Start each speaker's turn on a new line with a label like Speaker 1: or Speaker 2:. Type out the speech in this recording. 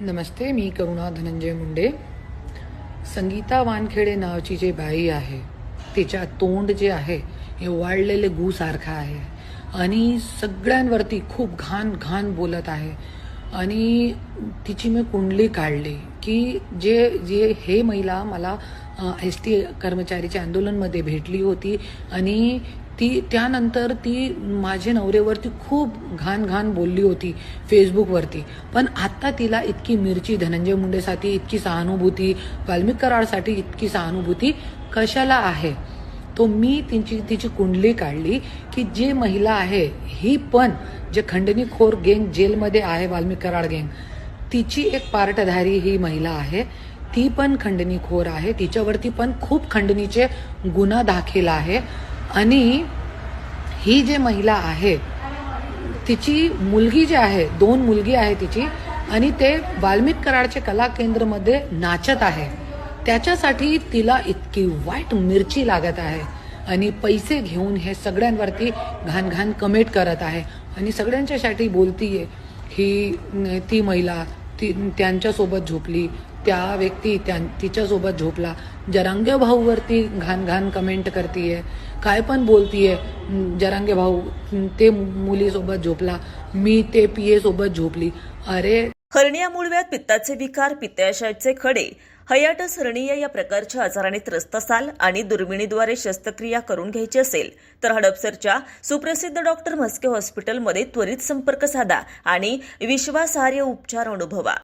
Speaker 1: नमस्ते, मी करुणा धनंजय मुंडे. संगीता वानखेडे नावाची जी बाई आहे, तिच्या तोंड जे आहे हे वाळलेले गूसारखं आहे आणि सगळ्यांवरती खूप घाण घाण बोलत आहे. आणि तिची मी कुंडली काढली की जे जे हे महिला मला ST कर्मचारीच्या आंदोलनमध्ये भेटली होती आणि त्यानंतर ती माझ्या नवऱ्यावरती खूप घाण घाण बोलली होती फेसबुकवरती. पण आता तिला इतकी मिरची धनंजय मुंडेसाठी, इतकी सहानुभूती, वाल्मिक कराडसाठी इतकी सहानुभूती कशाला आहे? तो मी तिची कुंडली काढली की जे महिला आहे ही पण जे खंडणीखोर गँग जेलमध्ये आहे, वाल्मिक कराड गँग, तिची एक पार्टधारी ही महिला आहे. ती पण खंडणीखोर आहे, तिच्यावरती पण खूप खंडणीचे गुन्हा दाखल आहे. आणि ही जे महिला आहे तिची मुलगी जी आहे, 2 मुलगी आहे तिची, आणि ते वाल्मिक कराडचे कला केंद्रमध्ये नाचत आहे. त्याच्यासाठी तिला इतकी वाईट मिरची लागत आहे आणि पैसे घेऊन हे सगळ्यांवरती घाण घाण कमेंट करत आहे आणि सगळ्यांच्यासाठी बोलतीये. ती महिला त्यांच्यासोबत झोपली, त्या व्यक्ती तिच्यासोबत झोपला, जरांगे भाऊवरती घाण घाण कमेंट करतीये, काय पण बोलतीये. जरांगे भाऊ ते मुलीसोबत झोपला, मी ते PA सोबत झोपली. अरे,
Speaker 2: हर्निया मूळव्याध, पित्ताचे विकार, पित्ताशयाचे खडे, हायटिस हर्निया या प्रकारच्या आजाराने त्रस्त असाल आणि दुर्बिणीद्वारे शस्त्रक्रिया करून घ्यायची असेल तर हडपसरच्या सुप्रसिद्ध डॉक्टर म्हस्के हॉस्पिटलमध्ये त्वरित संपर्क साधा आणि विश्वासार्ह उपचार अनुभवा.